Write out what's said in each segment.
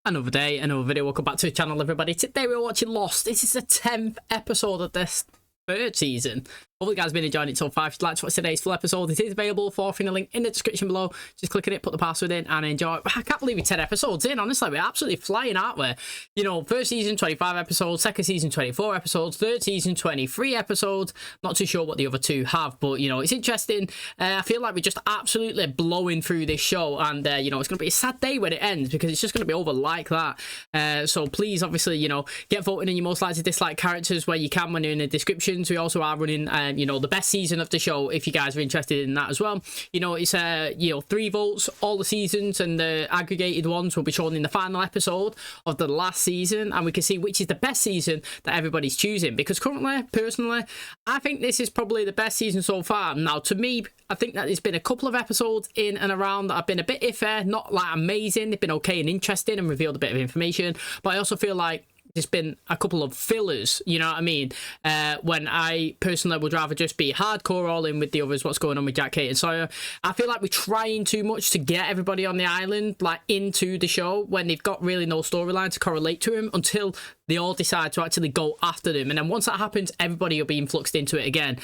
Another day, another video. Welcome back to the channel, everybody. Today we're watching Lost. This is the 10th episode of this third season. Hopefully you guys have been enjoying it so far. If you'd like to watch today's full episode, it is available for a link in the description below. Just click on it, put the password in and enjoy. I can't believe we're 10 episodes in, honestly. We're absolutely flying, aren't we? You know, first season 25 episodes, second season 24 episodes, third season 23 episodes. Not too sure what the other two have, but you know, it's interesting. I feel like we're just absolutely blowing through this show, and you know, it's going to be a sad day when it ends because it's just going to be over like that. So please, obviously, you know, get voting in your most likely disliked characters where you can when you're in the descriptions. We also are running you know, the best season of the show if you guys are interested in that as well. You know, it's you know, 3 votes all the seasons, and the aggregated ones will be shown in the final episode of the last season, and we can see which is the best season that everybody's choosing, because currently, personally, I think this is probably the best season so far. Now, to me, I think that there's been a couple of episodes in and around that have been a bit iffy, not like amazing. They've been okay and interesting and revealed a bit of information, but I also feel like there's been a couple of fillers, you know what I mean, when I personally would rather just be hardcore all in with the others, what's going on with Jack, Kate and Sawyer. I feel like we're trying too much to get everybody on the island like into the show when they've got really no storyline to correlate to him until they all decide to actually go after them, and then once that happens, everybody will be influxed into it again.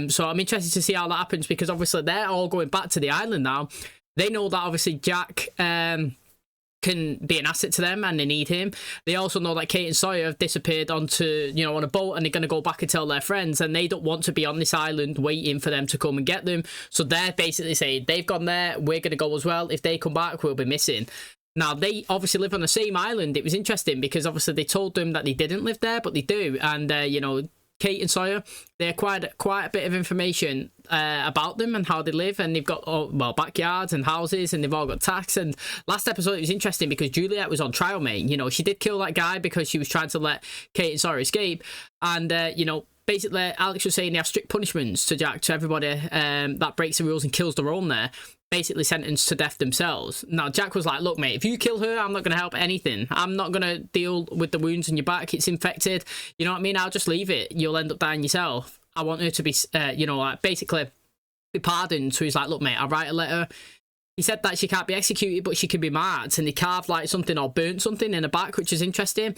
So I'm interested to see how that happens, because obviously they're all going back to the island now. They know that obviously Jack can be an asset to them and they need him. They also know that Kate and Sawyer have disappeared onto, you know, on a boat, and they're going to go back and tell their friends, and they don't want to be on this island waiting for them to come and get them. So they're basically saying, they've gone there, we're going to go as well. If they come back, we'll be missing. Now, they obviously live on the same island. It was interesting because obviously they told them that they didn't live there, but they do. And, you know, Kate and Sawyer, they acquired quite a bit of information about them and how they live, and they've got, well, backyards and houses, and they've all got tax. And last episode, it was interesting because Juliet was on trial, mate. You know, she did kill that guy because she was trying to let Kate and Sawyer escape. And, you know, basically, Alex was saying they have strict punishments to Jack, to everybody that breaks the rules and kills their own there, basically sentenced to death themselves. Now, Jack was like, look, mate, if you kill her, I'm not going to help anything. I'm not going to deal with the wounds in your back. It's infected. You know what I mean? I'll just leave it. You'll end up dying yourself. I want her to be, you know, like, basically be pardoned. So he's like, look, mate, I'll write a letter. He said that she can't be executed, but she can be marked, and they carved like something or burnt something in her back, which is interesting.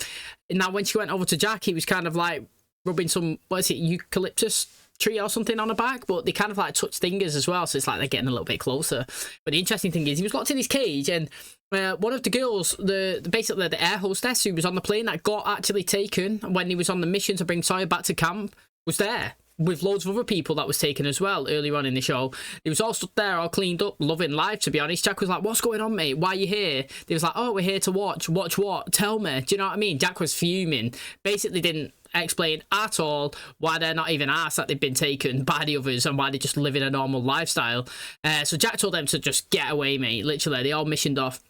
And now when she went over to Jack, he was kind of like rubbing some, what is it, eucalyptus tree or something on her back, but they kind of like touched fingers as well, so it's like they're getting a little bit closer. But the interesting thing is, he was locked in his cage, and one of the girls, basically the air hostess who was on the plane that got actually taken when he was on the mission to bring Sawyer back to camp, was there with loads of other people that was taken as well earlier on in the show. They was all stood there, all cleaned up, loving life, to be honest. Jack was like, what's going on, mate? Why are you here? They was like, oh, we're here to watch what? Tell me. Do you know what I mean? Jack was fuming. Basically didn't explain at all why they're not even asked that they've been taken by the others, and why they just live in a normal lifestyle. So Jack told them to just get away, mate. Literally, they all missioned off.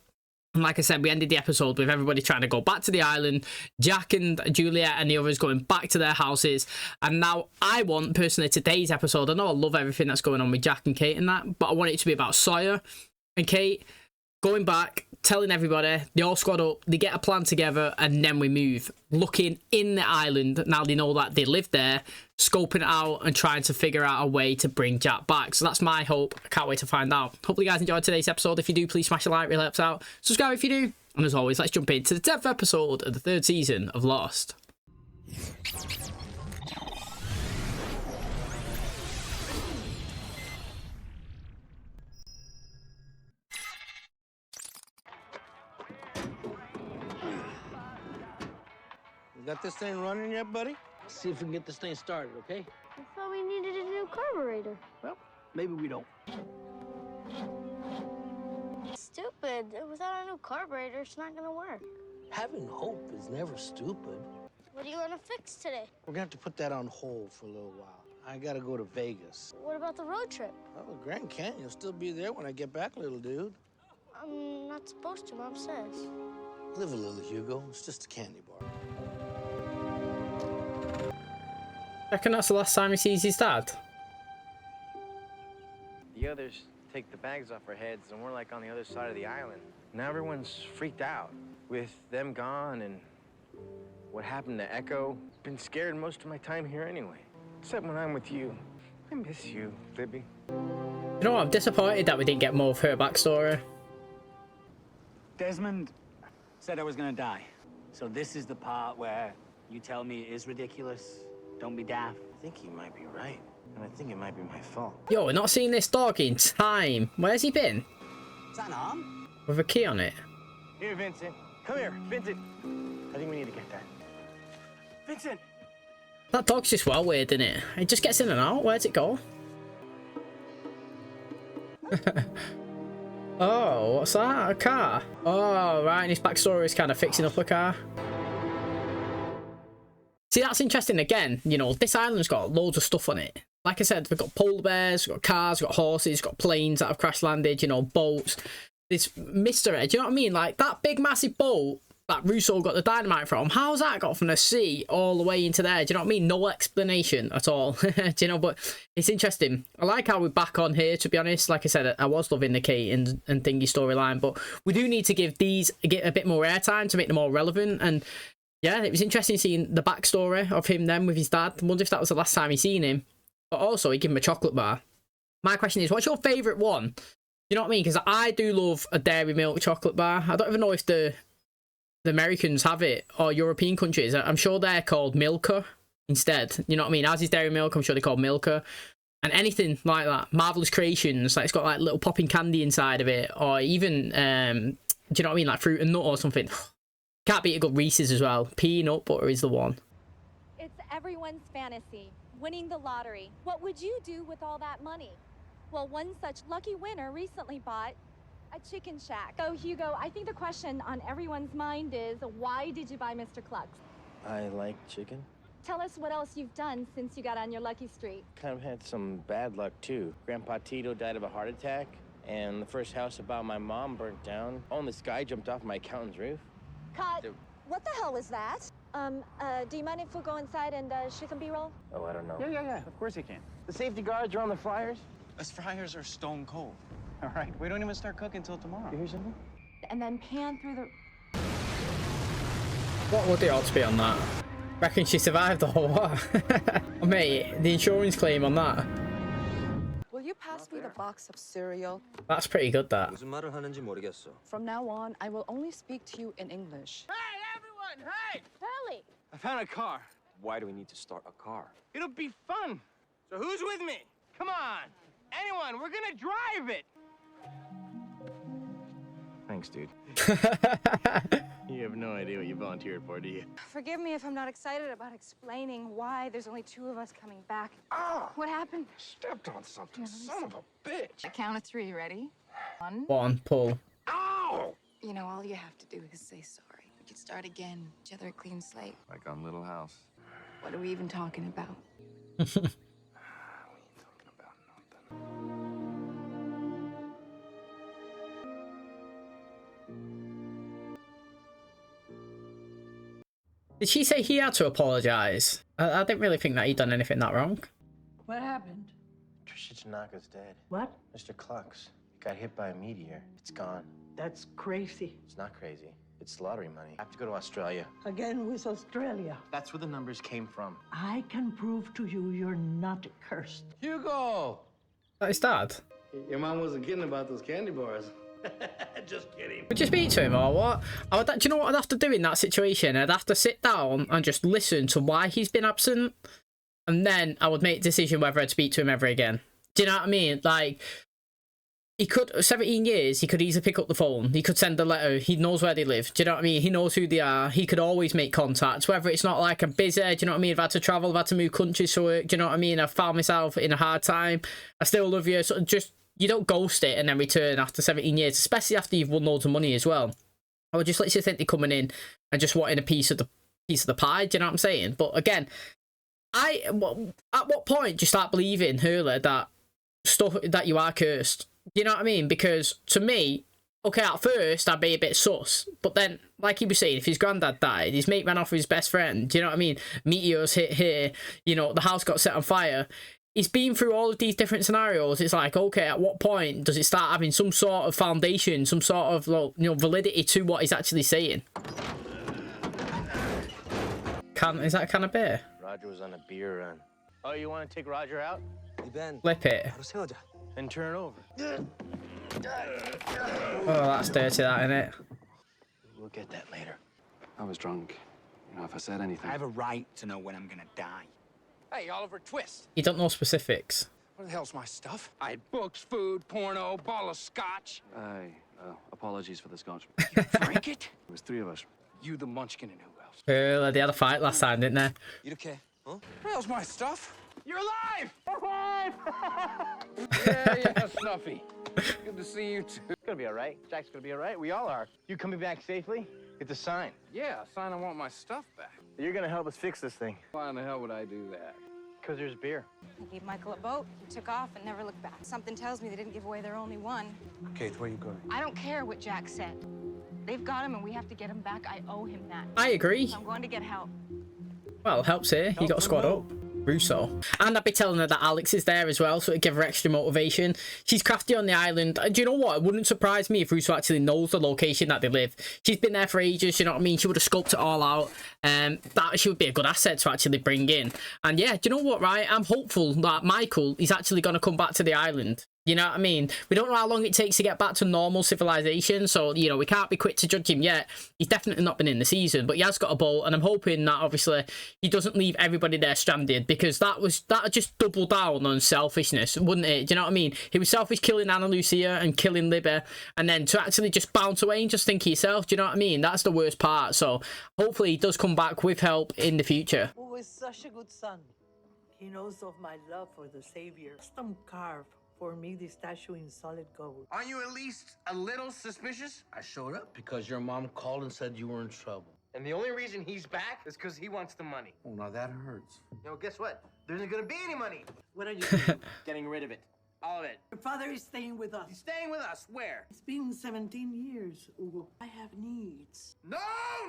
And like I said, we ended the episode with everybody trying to go back to the island, Jack and Juliet and the others going back to their houses. And now I want, personally, today's episode, I know I love everything that's going on with Jack and Kate and that, but I want it to be about Sawyer and Kate going back, telling everybody, they all squad up, they get a plan together, and then we move. Looking in the island, now they know that they live there, scoping it out and trying to figure out a way to bring Jack back. So that's my hope. I can't wait to find out. Hopefully you guys enjoyed today's episode. If you do, please smash a like, really helps out. Subscribe if you do. And as always, let's jump into the 10th episode of the 3rd season of Lost. Got this thing running yet, buddy? See if we can get this thing started, okay? I thought we needed a new carburetor. Well, maybe we don't. Stupid. Without a new carburetor, it's not gonna work. Having hope is never stupid. What are you gonna fix today? We're gonna have to put that on hold for a little while. I gotta go to Vegas. What about the road trip? Well, the Grand Canyon will still be there when I get back, little dude. I'm not supposed to, Mom says. Live a little, Hugo. It's just a candy bar. Reckon that's the last time he sees his dad? The others take the bags off our heads, and we're like on the other side of the island. Now everyone's freaked out with them gone, and what happened to Echo. Been scared most of my time here anyway, except when I'm with you. I miss you, Libby. You know what? I'm disappointed that we didn't get more of her backstory. Desmond, said I was gonna die. So this is the part where you tell me it is ridiculous. Don't be daft. I think he might be right, and I think it might be my fault. Yo, we're not seeing this dog in time. Where's he been? Is that an arm? With a key on it. Here, Vincent. Come here, Vincent. I think we need to get that. Vincent! That dog's just well weird, isn't it? It just gets in and out. Where's it go? Oh, what's that? A car? Oh, right. And his backstory is kind of fixing up a car. See, that's interesting. Again, you know, this island's got loads of stuff on it. Like I said, we've got polar bears, we've got cars, we've got horses, we've got planes that have crash landed, you know, boats. This mystery, do you know what I mean? Like, that big, massive boat that Russo got the dynamite from, how's that got from the sea all the way into there? Do you know what I mean? No explanation at all. Do you know? But it's interesting. I like how we're back on here, to be honest. Like I said, I was loving the Kate and Thingy storyline, but we do need to give these a bit more airtime to make them more relevant. And yeah, it was interesting seeing the backstory of him then with his dad. I wonder if that was the last time he seen him. But also, he gave him a chocolate bar. My question is, what's your favourite one? You know what I mean? Because I do love a dairy milk chocolate bar. I don't even know if the Americans have it, or European countries. I'm sure they're called Milka instead. You know what I mean? As is dairy milk, I'm sure they're called Milka. And anything like that, Marvelous Creations, like it's got like little popping candy inside of it, or even, do you know what I mean? Like fruit and nut or something. Can't beat a good Reese's as well. Peanut butter is the one. It's everyone's fantasy, winning the lottery. What would you do with all that money? Well, one such lucky winner recently bought a chicken shack. So, Hugo, I think the question on everyone's mind is, why did you buy Mr. Clucks? I like chicken. Tell us what else you've done since you got on your lucky streak. Kind of had some bad luck, too. Grandpa Tito died of a heart attack, and the first house about my mom burnt down. Oh, and this guy jumped off my accountant's roof. Cut. What the hell was that? Do you mind if we go inside and shoot some B-roll? Oh, I don't know. Yeah, of course you can. The safety guards are on the fryers. Us fryers are stone cold. All right, we don't even start cooking till tomorrow. You hear something? And then pan through the... What would the odds be on that? Reckon she survived or what? Oh, mate, the insurance claim on that. Will you pass me the box of cereal? That's pretty good, that. From now on, I will only speak to you in English. Hey, everyone! Hey! Hurley! I found a car. Why do we need to start a car? It'll be fun. So who's with me? Come on. Anyone, we're gonna drive it. Thanks, dude. You have no idea what you volunteered for, do you? Forgive me if I'm not excited about explaining why there's only two of us coming back. Oh! What happened? Stepped on something, son of a bitch! I count of three, ready? One, pull. Ow! You know, all you have to do is say sorry. We could start again, each other a clean slate. Like on Little House. What are we even talking about? We ain't talking about nothing. Did she say he had to apologise? I didn't really think that he'd done anything that wrong. What happened? TRICIA Tanaka's dead. What? Mr. Clucks got hit by a meteor. It's gone. That's crazy. It's not crazy. It's lottery money. I have to go to Australia. Again with Australia. That's where the numbers came from. I can prove to you you're not cursed. Hugo! That his dad? Your mom wasn't kidding about those candy bars. Just kidding. Would you speak to him or what? Do you know what I'd have to do in that situation? I'd have to sit down and just listen to why he's been absent. And then I would make a decision whether I'd speak to him ever again. Do you know what I mean? Like, he could, 17 years, he could easily pick up the phone. He could send a letter. He knows where they live. Do you know what I mean? He knows who they are. He could always make contacts. Whether it's not like I'm busy, do you know what I mean? I've had to travel, I've had to move countries for work. Do you know what I mean? I've found myself in a hard time. I still love you. So just, you don't ghost it and then return after 17 years, especially after you've won loads of money as well. I would just literally think they're coming in and just wanting a piece of the pie. Do you know what I'm saying? But again, at what point do you start believing, Hurley, that you are cursed? Do you know what I mean? Because to me, okay, at first I'd be a bit sus, but then, like he was saying, if his granddad died, his mate ran off with his best friend. Do you know what I mean? Meteors hit here. You know, the house got set on fire. He's been through all of these different scenarios. It's like, okay, at what point does it start having some sort of foundation, some sort of, you know, validity to what he's actually saying? Is that a can of beer? Roger was on a beer run. Oh, you want to take Roger out? Flip it. And turn it over. Oh, that's dirty, that, isn't it? We'll get that later. I was drunk. You know, if I said anything. I have a right to know when I'm gonna die. Hey, Oliver Twist. You don't know specifics. What the hell's my stuff? I had books, food, porno, bottle of scotch. Apologies for the scotch. You drank it? It was 3 of us. You, the munchkin, and who else? They had a fight last time, didn't they? You okay? Huh? Where the hell's my stuff? You're alive! Yeah, Snuffy. Good to see you, too. It's gonna be all right. Jack's gonna be all right. We all are. You coming back safely? It's a sign. Yeah, a sign I want my stuff back. You're gonna help us fix this thing. Why in the hell would I do that? Because there's beer. I gave Michael a boat. He took off and never looked back. Something tells me they didn't give away their only one. Kate, where you going? I don't care what Jack said. They've got him and we have to get him back. I owe him that. I agree. So I'm going to get help. Well, helps here. He got a squad up. Russo. And I'd be telling her that Alex is there as well, so it'd give her extra motivation. She's crafty on the island. Do you know what? It wouldn't surprise me if Russo actually knows the location that they live. She's been there for ages, you know what I mean? She would have scoped it all out. That she would be a good asset to actually bring in. And yeah, do you know what, right? I'm hopeful that Michael is actually going to come back to the island. You know what I mean? We don't know how long it takes to get back to normal civilization, so, you know, we can't be quick to judge him yet. He's definitely not been in the season, but he has got a boat, and I'm hoping that, obviously, he doesn't leave everybody there stranded, because that just double down on selfishness, wouldn't it? Do you know what I mean? He was selfish killing Anna Lucia and killing Libby, and then to actually just bounce away and just think of yourself, do you know what I mean? That's the worst part, so hopefully he does come back with help in the future. Who is such a good son. He knows of my love for the Savior. Custom carve for me the statue in solid gold. Aren't you at least a little suspicious? I showed up because your mom called and said you were in trouble. And the only reason he's back is because he wants the money. Oh, now that hurts. You know, guess what? There isn't gonna be any money. What are you doing? Getting rid of it. All of it. Your father is staying with us. He's staying with us. Where? It's been 17 years, Hugo. I have needs. No,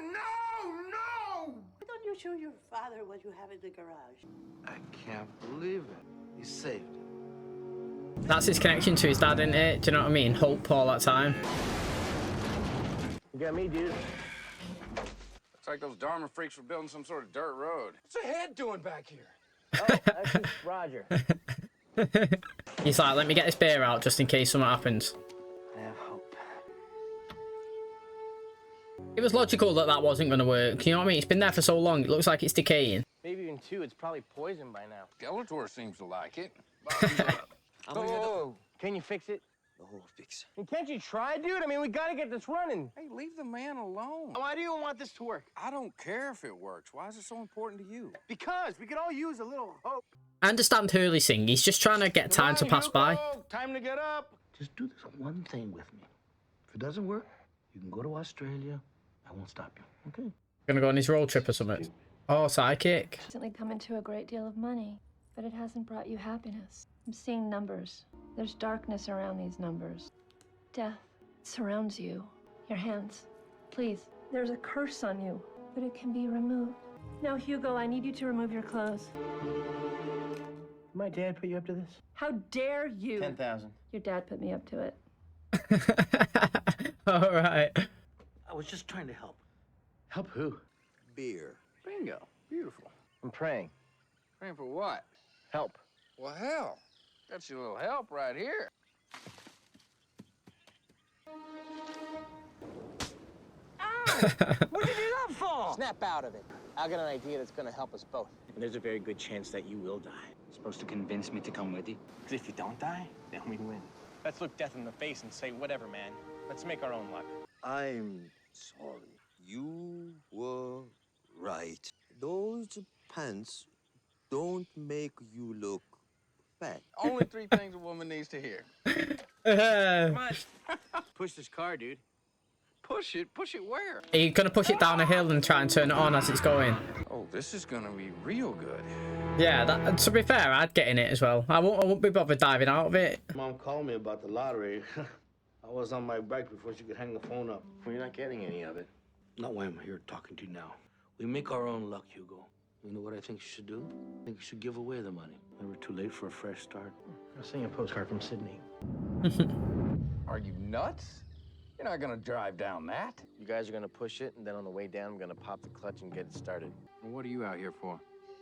no, no! Why don't you show your father what you have in the garage? I can't believe it. He's saved. That's his connection to his dad, isn't it? Do you know what I mean? Hope all that time. You got me, dude. Looks like those Dharma freaks were building some sort of dirt road. What's the head doing back here? Oh, that's just Roger. He's like, let me get this beer out just in case something happens. I have hope. It was logical that that wasn't going to work. You know what I mean? It's been there for so long. It looks like it's decaying. Maybe even 2. It's probably poisoned by now. Skeletor seems to like it. Oh, can you fix it? Oh, fix it. And can't you try, dude? I mean, we gotta get this running. Hey, leave the man alone. Why do you want this to work? I don't care if it works. Why is it so important to you? Because we could all use a little hope. I understand Hurley sing. He's just trying to get time to pass by. Time to get up. Just do this one thing with me. If it doesn't work, you can go to Australia. I won't stop you, okay? Gonna go on his road trip or something. Oh, sidekick. Recently come into a great deal of money, but it hasn't brought you happiness. I'm seeing numbers. There's darkness around these numbers. Death surrounds you. Your hands. Please, there's a curse on you, but it can be removed. Now, Hugo, I need you to remove your clothes. My dad put you up to this? How dare you? 10,000. Your dad put me up to it. All right. I was just trying to help. Help who? Beer. Bingo. Beautiful. I'm praying. Praying for what? Help. Well, hell. Got you a little help right here. What did you do that for? Snap out of it. I got an idea that's gonna help us both. And there's a very good chance that you will die. You're supposed to convince me to come with you? Because if you don't die, then we win. Let's look death in the face and say, whatever, man. Let's make our own luck. I'm sorry. You were right. Those pants don't make you look fat. Only 3 things a woman needs to hear. Come on. Push this car, dude. Push it? Push it where? Are you gonna push it down a hill and try and turn it on as it's going? Oh, this is gonna be real good. Yeah, that, to be fair, I'd get in it as well. I won't be bothered diving out of it. Mom called me about the lottery. I was on my bike before she could hang the phone up. Well, you're not getting any of it. Not why I'm here talking to you now. We make our own luck, Hugo. You know what I think you should do? I think you should give away the money. Never too late for a fresh start. I'll send you a postcard from Sydney. Are you nuts? You're not gonna drive down that. You guys are gonna push it, and then on the way down, I'm gonna pop the clutch and get it started. Well, what are you out here for?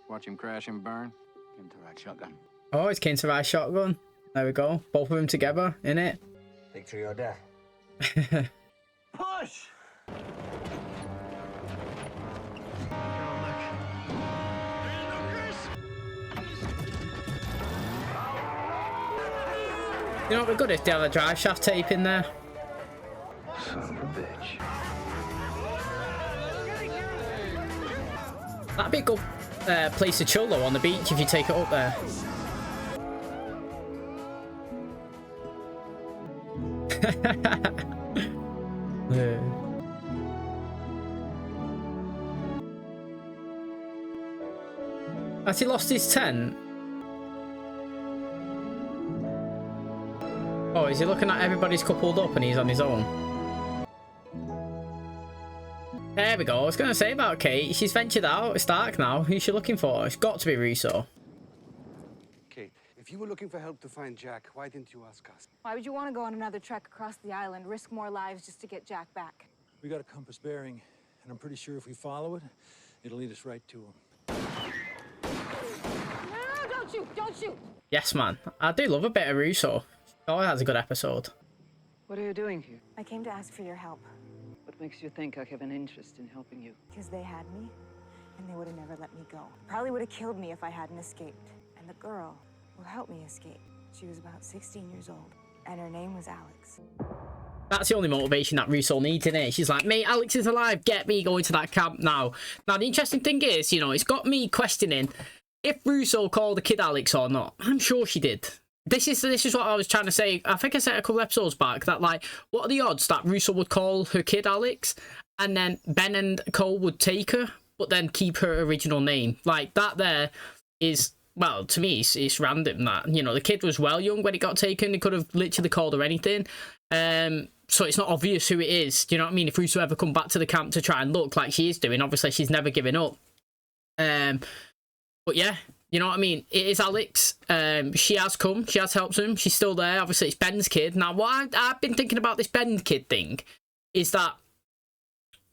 Watch him crash and burn? Give him the right shotgun. Oh, it's King Sarai shotgun. There we go. Both of them together, innit? Victory or death. Push! You know what would be good if they have a drive shaft tape in there? Son of a bitch. That'd be a good place to chill though, on the beach, if you take it up there. Has he lost his tent? Oh, is he looking at everybody's coupled up and he's on his own? There we go. I was going to say about Kate. She's ventured out. It's dark now. Who's she looking for? It's got to be Russo. Kate, if you were looking for help to find Jack, why didn't you ask us? Why would you want to go on another trek across the island, risk more lives just to get Jack back? We got a compass bearing, and I'm pretty sure if we follow it, it'll lead us right to him. No, don't shoot! Don't shoot! Yes, man. I do love a bit of Russo. Oh, that's a good episode. What are you doing here? I came to ask for your help. What makes you think I have an interest in helping you? Because they had me, and they would have never let me go. Probably would have killed me if I hadn't escaped. And the girl who helped me escape, she was about 16 years old, and her name was Alex. That's the only motivation that Russo needs, isn't it? She's like, mate, Alex is alive. Get me going to that camp now. Now, the interesting thing is, you know, it's got me questioning if Russo called the kid Alex or not. I'm sure she did. This is what I was trying to say. I think I said a couple episodes back that, like, what are the odds that Russo would call her kid Alex and then Ben and Cole would take her but then keep her original name? Like, that there is, well, to me, it's random that, you know, the kid was well young when it got taken. They could have literally called her anything. So it's not obvious who it is. Do you know what I mean? If Russo ever come back to the camp to try and look like she is doing, obviously she's never given up. But yeah, you know what I mean? It is Alex. She has come. She has helped him. She's still there. Obviously, it's Ben's kid. Now, what I've been thinking about this Ben kid thing is that,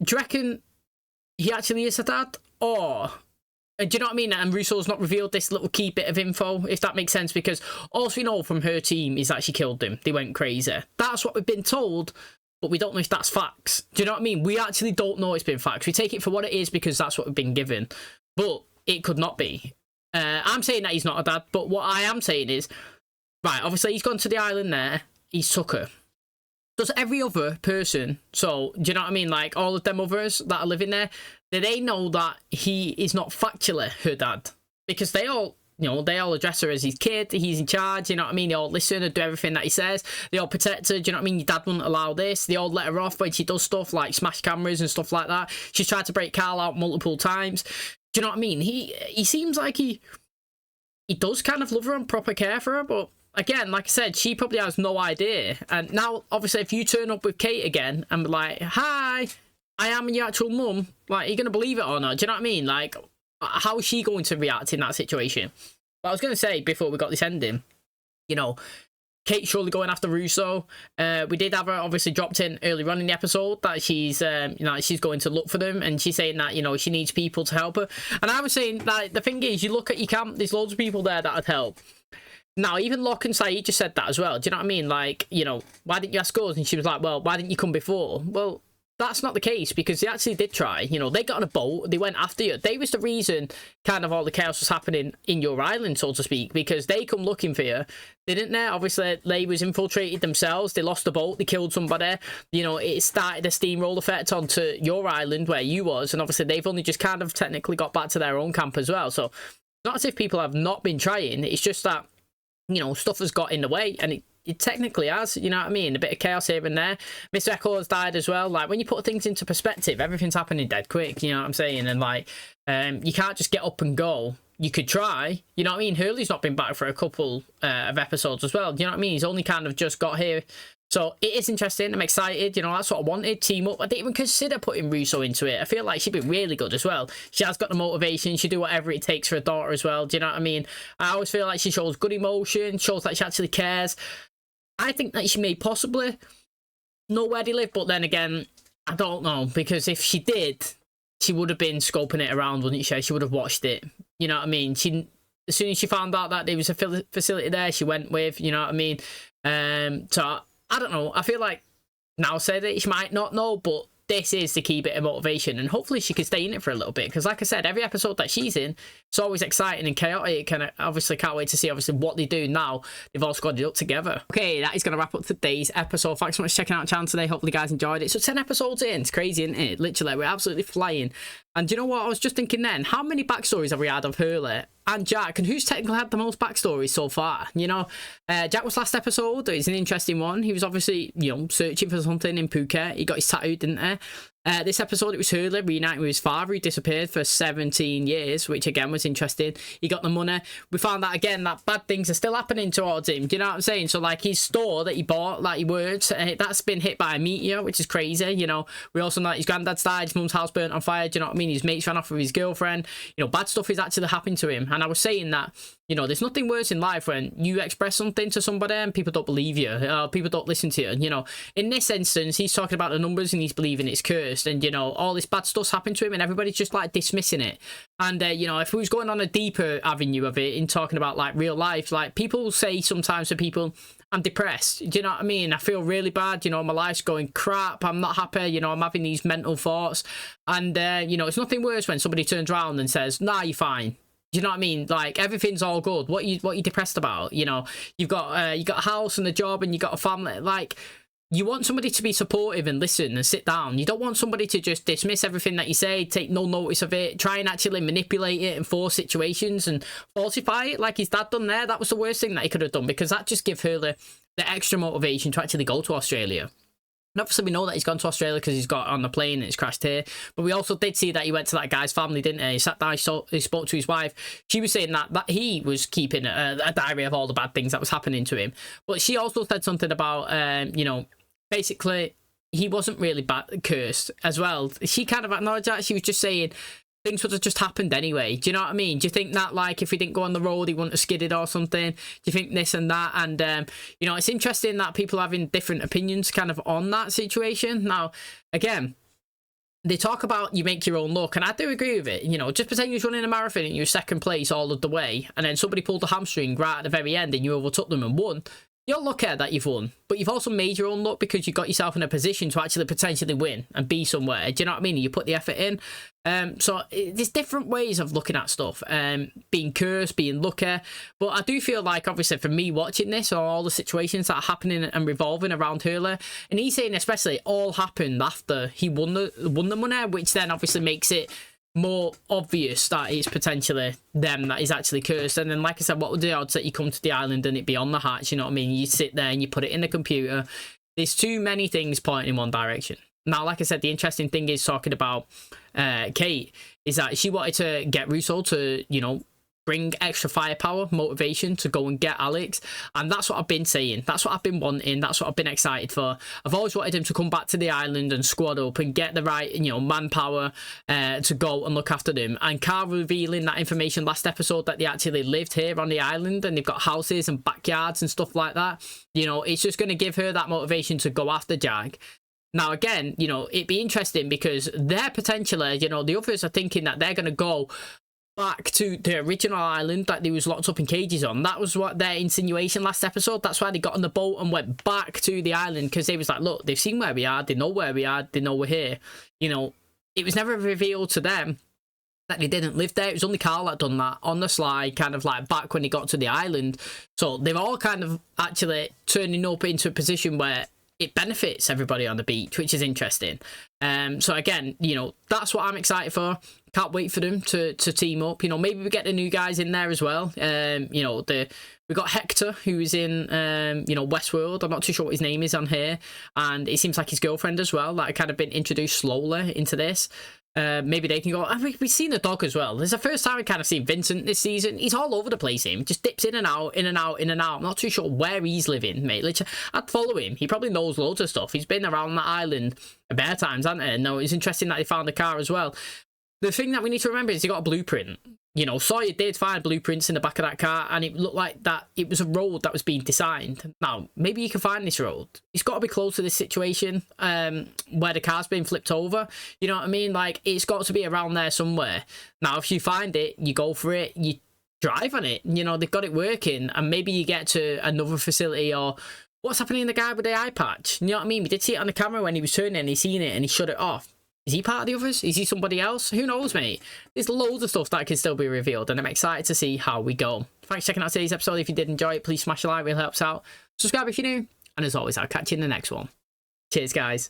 do you reckon he actually is a dad? Or, do you know what I mean? And Russo's not revealed this little key bit of info, if that makes sense, because all we know from her team is that she killed him. They went crazy. That's what we've been told, but we don't know if that's facts. Do you know what I mean? We actually don't know it's been facts. We take it for what it is because that's what we've been given. But it could not be. I'm saying that he's not a dad, but what I am saying is, right, obviously he's gone to the island there, he's took her. Does every other person, so, do you know what I mean, like all of them others that are living there, do they know that he is not factually her dad? Because they all, you know, they all address her as his kid, he's in charge, you know what I mean, they all listen and do everything that he says, they all protect her, do you know what I mean, your dad wouldn't allow this, they all let her off when she does stuff like smash cameras and stuff like that. She's tried to break Carl out multiple times. Do you know what I mean? He seems like he does kind of love her and proper care for her, but again, like I said, she probably has no idea. And now, obviously, if you turn up with Kate again and be like, hi, I am your actual mum, like, are you going to believe it or not? Do you know what I mean? Like, how is she going to react in that situation? But I was going to say, before we got this ending, you know, Kate's surely going after Russo. We did have her obviously dropped in earlier on in the episode that she's, you know, she's going to look for them, and she's saying that, you know, she needs people to help her. And I was saying that the thing is, you look at your camp, there's loads of people there that would help. Now, even Locke and Saeed just said that as well. Do you know what I mean? Like, you know, why didn't you ask us? And she was like, well, why didn't you come before? Well, that's not the case, because they actually did try. You know, they got on a boat, they went after you. They was the reason kind of all the chaos was happening in your island, so to speak, because they come looking for you, didn't they? Obviously, they was infiltrated themselves, they lost the boat, they killed somebody. You know, it started a steamroll effect onto your island where you was, and obviously they've only just kind of technically got back to their own camp as well. So, not as if people have not been trying, it's just that, you know, stuff has got in the way, and it technically has, you know what I mean? A bit of chaos here and there. Mr. Echo has died as well. Like, when you put things into perspective, everything's happening dead quick, you know what I'm saying? And, like, you can't just get up and go. You could try, you know what I mean? Hurley's not been back for a couple of episodes as well, you know what I mean? He's only kind of just got here. So, it is interesting. I'm excited, you know, that's what I wanted. Team up. I didn't even consider putting Russo into it. I feel like she'd be really good as well. She has got the motivation. She'd do whatever it takes for her daughter as well, do you know what I mean? I always feel like she shows good emotion, shows that she actually cares. I think that she may possibly know where they live, but then again, I don't know, because if she did, she would have been scoping it around, wouldn't she? She would have watched it, you know what I mean? She, as soon as she found out that there was a facility there, she went with, you know what I mean? So, I don't know, I feel like now say that she might not know, but this is the key bit of motivation, and hopefully she can stay in it for a little bit, because like I said, every episode that she's in, it's always exciting and chaotic, and I obviously can't wait to see obviously what they do now. They've all squadded up together. Okay, that is going to wrap up today's episode. Thanks so much for checking out the channel today. Hopefully you guys enjoyed it. So 10 episodes in, it's crazy, isn't it? Literally, we're absolutely flying. And you know what, I was just thinking then, how many backstories have we had of Hurley and Jack, and who's technically had the most backstories so far? You know, Jack was last episode. It's an interesting one. He was obviously, you know, searching for something in Phuket. He got his tattoo, didn't he? This episode, it was Hurley reuniting with his father, who disappeared for 17 years, which again was interesting. He got the money. We found out again that bad things are still happening towards him. Do you know what I'm saying? So like his store that he bought, like he worked, that's been hit by a meteor, which is crazy. You know, we also know that his granddad's died, his mum's house burnt on fire. Do you know what I mean? His mates ran off with his girlfriend. You know, bad stuff is actually happening to him. And I was saying that, you know, there's nothing worse in life when you express something to somebody and people don't believe you, people don't listen to you. You know, in this instance, he's talking about the numbers and he's believing it's cursed, and you know, all this bad stuff's happened to him and everybody's just like dismissing it. And you know, if we was going on a deeper avenue of it in talking about like real life, like people say sometimes to people, I'm depressed. Do you know what I mean? I feel really bad. You know, my life's going crap. I'm not happy. You know, I'm having these mental thoughts. And, you know, it's nothing worse when somebody turns around and says, nah, you're fine. Do you know what I mean? Like, everything's all good. What are you depressed about? You know, you've got a house and a job and you got a family. Like, you want somebody to be supportive and listen and sit down. You don't want somebody to just dismiss everything that you say, take no notice of it, try and actually manipulate it and force situations and falsify it like his dad done there. That was the worst thing that he could have done, because that just gave her the extra motivation to actually go to Australia. And obviously we know that he's gone to Australia because he's got on the plane and it's crashed here. But we also did see that he went to that guy's family, didn't he? He sat down, he spoke to his wife. She was saying that he was keeping a diary of all the bad things that was happening to him. But she also said something about, you know, basically he wasn't really cursed as well. She kind of acknowledged that. She was just saying things would have just happened anyway. Do you know what I mean? Do you think that, like, if he didn't go on the road, he wouldn't have skidded or something? Do you think this and that? And, you know, it's interesting that people are having different opinions kind of on that situation. Now, again, they talk about you make your own luck, and I do agree with it. You know, just pretend you're running a marathon and you're second place all of the way, and then somebody pulled a hamstring right at the very end and you overtook them and won. You're lucky that you've won, but you've also made your own luck because you got yourself in a position to actually potentially win and be somewhere. Do you know what I mean? You put the effort in. So there's different ways of looking at stuff, being cursed, being lucky. But I do feel like, obviously, for me watching this, or all the situations that are happening and revolving around Hurley, and he's saying especially all happened after he won the money, which then obviously makes it more obvious that it's potentially them that is actually cursed. And then, like I said, what would the odds that you come to the island and it be on the hatch? You know what I mean? You sit there and you put it in the computer. There's too many things pointing in one direction. Now, like I said, the interesting thing is talking about Kate, is that she wanted to get Russo to, you know, bring extra firepower, motivation to go and get Alex. And that's what I've been saying. That's what I've been wanting. That's what I've been excited for. I've always wanted him to come back to the island and squad up and get the right, you know, manpower to go and look after them. And Carl revealing that information last episode that they actually lived here on the island and they've got houses and backyards and stuff like that. You know, it's just going to give her that motivation to go after Jack. Now, again, you know, it'd be interesting because they're potentially, you know, the others are thinking that they're going to go back to the original island that they was locked up in cages on. That was what their insinuation last episode. That's why they got on the boat and went back to the island, because they was like, look, they've seen where we are, they know where we are, they know we're here. You know, it was never revealed to them that they didn't live there. It was only Carl that done that on the sly, kind of like back when he got to the island. So they're all kind of actually turning up into a position where it benefits everybody on the beach, which is interesting. So again, you know, that's what I'm excited for. Can't wait for them to team up. You know, maybe we get the new guys in there as well. You know, we got Hector, who is in, you know, Westworld. I'm not too sure what his name is on here. And it seems like his girlfriend as well, that had kind of been introduced slowly into this. Maybe they can go. I mean, we've seen the dog as well. This is the first time we kind of seen Vincent this season. He's all over the place. Him just dips in and out, in and out, in and out. I'm not too sure where he's living, mate. Literally, I'd follow him. He probably knows loads of stuff. He's been around that island a bare times, hasn't he? No, it's interesting that they found a car as well. The thing that we need to remember is he got a blueprint. You know, Sawyer did find blueprints in the back of that car, and it looked like that it was a road that was being designed. Now, maybe you can find this road. It's got to be close to this situation where the car's been flipped over. You know what I mean? Like, it's got to be around there somewhere. Now, if you find it, you go for it, you drive on it. You know, they've got it working, and maybe you get to another facility or What's happening to the guy with the eye patch? You know what I mean? We did see it on the camera when he was turning and he seen it and he shut it off. Is he part of the others? Is he somebody else? Who knows, mate? There's loads of stuff that can still be revealed, and I'm excited to see how we go. Thanks for checking out today's episode. If you did enjoy it, please smash a like, really helps out. Subscribe if you're new, and as always, I'll catch you in the next one. Cheers, guys.